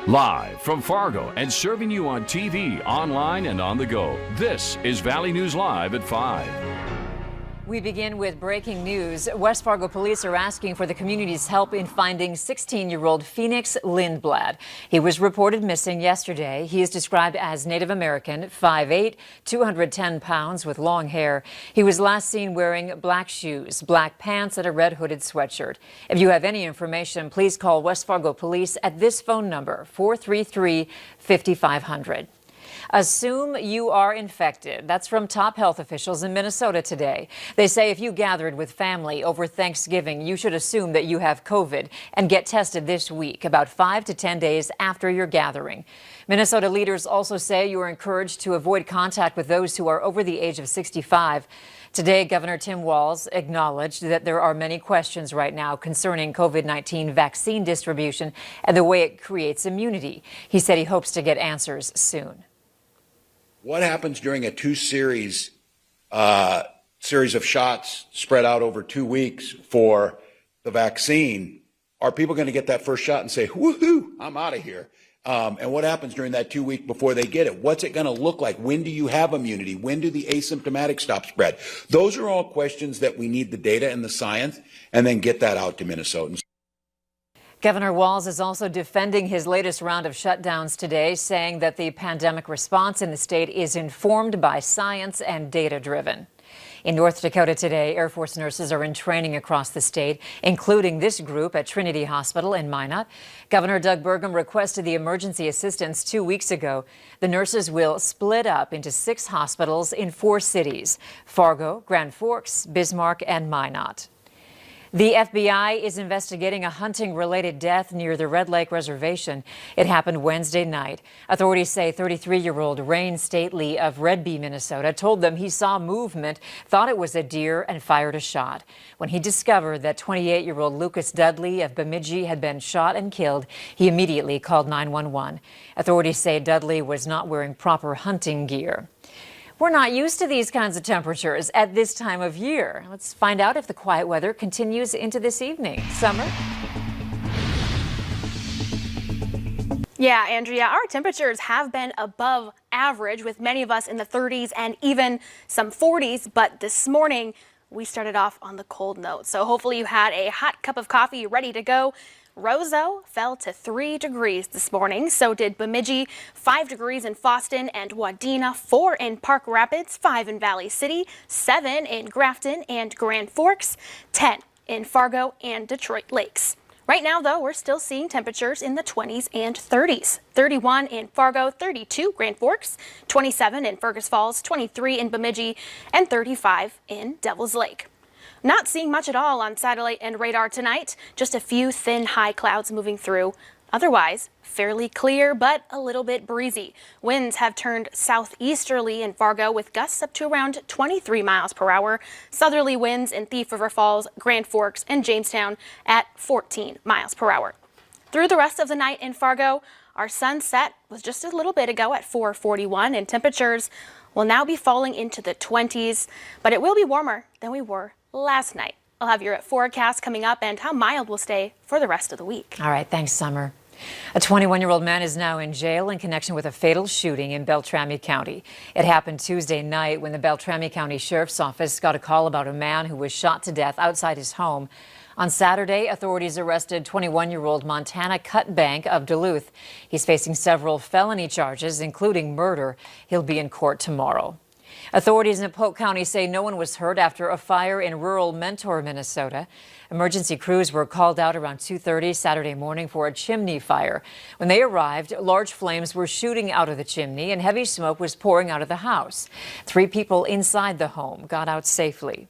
Live from Fargo and serving you on TV, online, and on the go, this is Valley News Live at 5. We begin with breaking news. West Fargo police are asking for the community's help in finding 16-year-old Phoenix Lindblad. He was reported missing yesterday. He is described as Native American, 5'8", 210 pounds with long hair. He was last seen wearing black shoes, black pants, and a red hooded sweatshirt. If you have any information, please call West Fargo police at this phone number, 433-5500. Assume you are infected. That's from top health officials in Minnesota today. They say if you gathered with family over Thanksgiving, you should assume that you have COVID and get tested this week, about 5 to 10 days after your gathering. Minnesota leaders also say you are encouraged to avoid contact with those who are over the age of 65. Today, Governor Tim Walz acknowledged that there are many questions right now concerning COVID-19 vaccine distribution and the way it creates immunity. He said he hopes to get answers soon. What happens during a series of shots spread out over 2 weeks for the vaccine? Are people going to get that first shot and say, woohoo, I'm out of here? And what happens during that 2 week before they get it? What's it going to look like? When do you have immunity? When do the asymptomatic stop spread? Those are all questions that we need the data and the science, and then get that out to Minnesotans. Governor Walz is also defending his latest round of shutdowns today, saying that the pandemic response in the state is informed by science and data-driven. In North Dakota today, Air Force nurses are in training across the state, including this group at Trinity Hospital in Minot. Governor Doug Burgum requested the emergency assistance 2 weeks ago. The nurses will split up into 6 hospitals in 4 cities: Fargo, Grand Forks, Bismarck, and Minot. The FBI is investigating a hunting-related death near the Red Lake Reservation. It happened Wednesday night. Authorities say 33-year-old Rain Stately of Red Bee, Minnesota, told them he saw movement, thought it was a deer, and fired a shot. When he discovered that 28-year-old Lucas Dudley of Bemidji had been shot and killed, he immediately called 911. Authorities say Dudley was not wearing proper hunting gear. We're not used to these kinds of temperatures at this time of year. Let's find out if the quiet weather continues into this evening. Summer? Yeah, Andrea, our temperatures have been above average, with many of us in the 30s and even some 40s. But this morning, we started off on the cold note. So hopefully you had a hot cup of coffee ready to go. Roseau fell to 3 degrees this morning. So did Bemidji, 5 degrees in Foston and Wadena, 4 in Park Rapids, 5 in Valley City, 7 in Grafton and Grand Forks, 10 in Fargo and Detroit Lakes. Right now, though, we're still seeing temperatures in the 20s and 30s. 31 in Fargo, 32 Grand Forks, 27 in Fergus Falls, 23 in Bemidji, and 35 in Devil's Lake. Not seeing much at all on satellite and radar tonight, just a few thin high clouds moving through. Otherwise, fairly clear, but a little bit breezy. Winds have turned southeasterly in Fargo with gusts up to around 23 miles per hour. Southerly winds in Thief River Falls, Grand Forks, and Jamestown at 14 miles per hour. Through the rest of the night in Fargo, our sunset was just a little bit ago at 4:41, and temperatures will now be falling into the 20s, but it will be warmer than we were last night. I'll have your forecast coming up and how mild will stay for the rest of the week. All right, thanks, Summer. A 21-year-old man is now in jail in connection with a fatal shooting in Beltrami County. It happened Tuesday night when the Beltrami County Sheriff's Office got a call about a man who was shot to death outside his home. On Saturday, authorities arrested 21-year-old Montana Cutbank of Duluth. He's facing several felony charges, including murder. He'll be in court tomorrow. Authorities in Polk County say no one was hurt after a fire in rural Mentor, Minnesota. Emergency crews were called out around 2:30 Saturday morning for a chimney fire. When they arrived, large flames were shooting out of the chimney and heavy smoke was pouring out of the house. 3 people inside the home got out safely.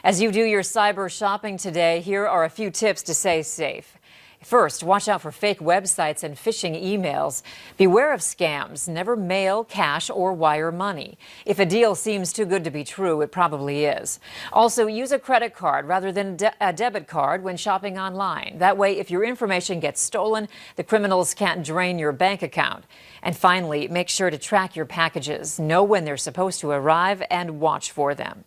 As you do your cyber shopping today, here are a few tips to stay safe. First, watch out for fake websites and phishing emails. Beware of scams. Never mail, cash, or wire money. If a deal seems too good to be true, it probably is. Also, use a credit card rather than a debit card when shopping online. That way, if your information gets stolen, the criminals can't drain your bank account. And finally, make sure to track your packages. Know when they're supposed to arrive and watch for them.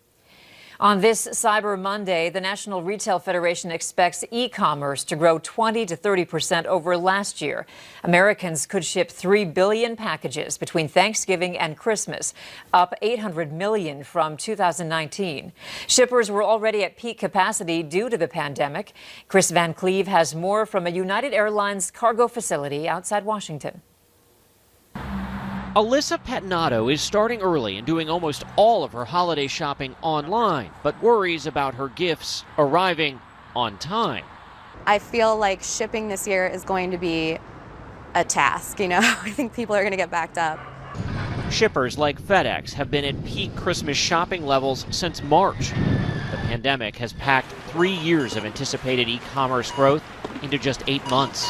On this Cyber Monday, the National Retail Federation expects e-commerce to grow 20 to 30% over last year. Americans could ship 3 billion packages between Thanksgiving and Christmas, up 800 million from 2019. Shippers were already at peak capacity due to the pandemic. Chris Van Cleve has more from a United Airlines cargo facility outside Washington. Alyssa Pettinato is starting early and doing almost all of her holiday shopping online, but worries about her gifts arriving on time. I feel like shipping this year is going to be a task, I think people are going to get backed up. Shippers like FedEx have been at peak Christmas shopping levels since March. The pandemic has packed 3 years of anticipated e-commerce growth into just 8 months.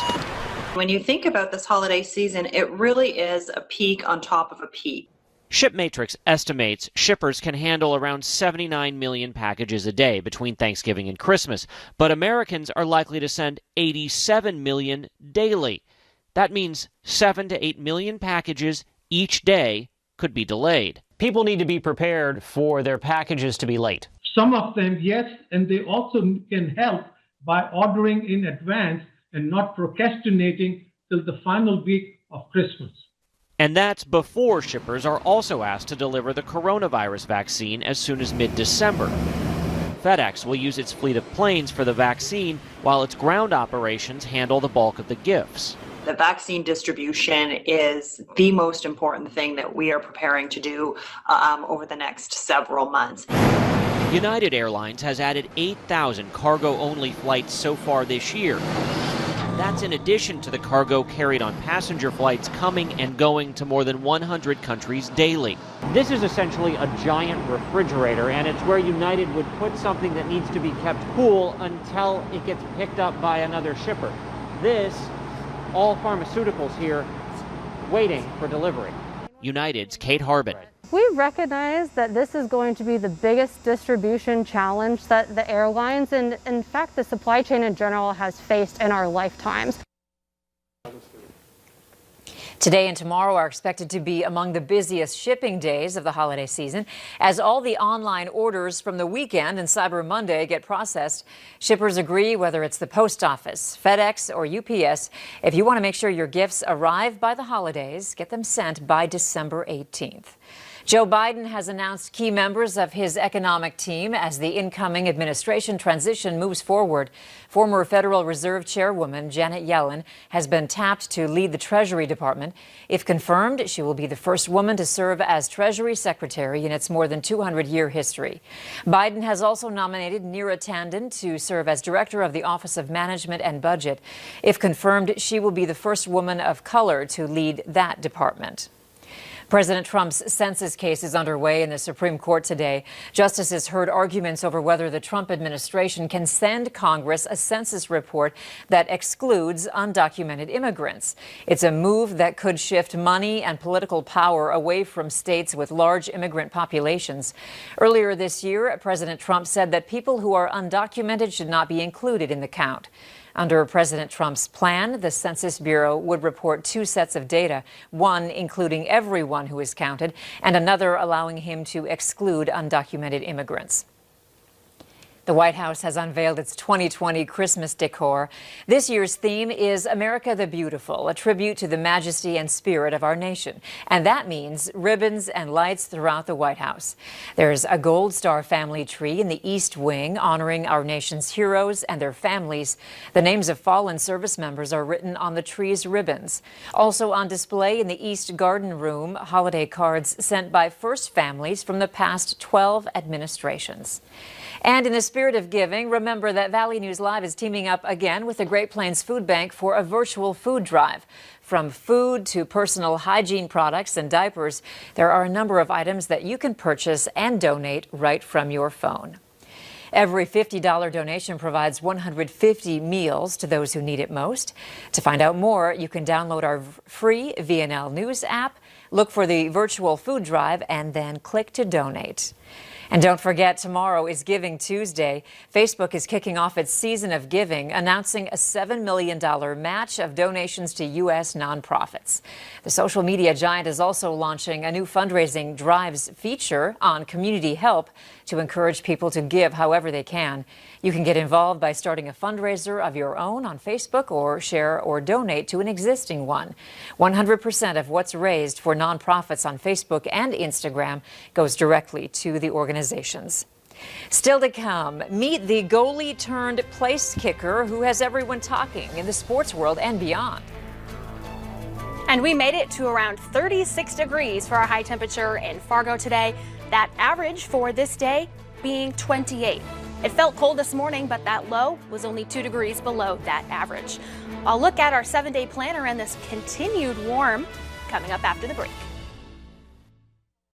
When you think about this holiday season, it really is a peak on top of a peak. ShipMatrix estimates shippers can handle around 79 million packages a day between Thanksgiving and Christmas, but Americans are likely to send 87 million daily. That means 7 to 8 million packages each day could be delayed. People need to be prepared for their packages to be late. Some of them, yes, and they also can help by ordering in advance and not procrastinating till the final week of Christmas. And that's before shippers are also asked to deliver the coronavirus vaccine as soon as mid-December. FedEx will use its fleet of planes for the vaccine, while its ground operations handle the bulk of the gifts. The vaccine distribution is the most important thing that we are preparing to do over the next several months. United Airlines has added 8,000 cargo-only flights so far this year. That's in addition to the cargo carried on passenger flights coming and going to more than 100 countries daily. This is essentially a giant refrigerator, and it's where United would put something that needs to be kept cool until it gets picked up by another shipper. This, all pharmaceuticals here, waiting for delivery. United's Kate Harbin. We recognize that this is going to be the biggest distribution challenge that the airlines and, in fact, the supply chain in general has faced in our lifetimes. Today and tomorrow are expected to be among the busiest shipping days of the holiday season. As all the online orders from the weekend and Cyber Monday get processed, shippers agree whether it's the post office, FedEx, or UPS. If you want to make sure your gifts arrive by the holidays, get them sent by December 18th. Joe Biden has announced key members of his economic team as the incoming administration transition moves forward. Former Federal Reserve Chairwoman Janet Yellen has been tapped to lead the Treasury Department. If confirmed, she will be the first woman to serve as Treasury Secretary in its more than 200-year history. Biden has also nominated Neera Tanden to serve as Director of the Office of Management and Budget. If confirmed, she will be the first woman of color to lead that department. President Trump's census case is underway in the Supreme Court today. Justices heard arguments over whether the Trump administration can send Congress a census report that excludes undocumented immigrants. It's a move that could shift money and political power away from states with large immigrant populations. Earlier this year, President Trump said that people who are undocumented should not be included in the count. Under President Trump's plan, the Census Bureau would report 2 sets of data, one including everyone who is counted, and another allowing him to exclude undocumented immigrants. The White House has unveiled its 2020 Christmas decor. This year's theme is America the Beautiful, a tribute to the majesty and spirit of our nation. And that means ribbons and lights throughout the White House. There's a Gold Star family tree in the East Wing honoring our nation's heroes and their families. The names of fallen service members are written on the tree's ribbons. Also on display in the East Garden Room, holiday cards sent by first families from the past 12 administrations. And in the spirit of giving, remember that Valley News Live is teaming up again with the Great Plains Food Bank for a virtual food drive. From food to personal hygiene products and diapers, there are a number of items that you can purchase and donate right from your phone. Every $50 donation provides 150 meals to those who need it most. To find out more, you can download our free VNL News app, look for the virtual food drive, and then click to donate. And don't forget, tomorrow is Giving Tuesday. Facebook is kicking off its season of giving, announcing a $7 million match of donations to U.S. nonprofits. The social media giant is also launching a new fundraising drives feature on community help to encourage people to give however they can. You can get involved by starting a fundraiser of your own on Facebook or share or donate to an existing one. 100% of what's raised for nonprofits on Facebook and Instagram goes directly to the organizations. Still to come, meet the goalie turned place kicker who has everyone talking in the sports world and beyond. And we made it to around 36 degrees for our high temperature in Fargo today. That average for this day being 28. It felt cold this morning, but that low was only 2 degrees below that average. I'll look at our 7-day planner and this continued warm coming up after the break.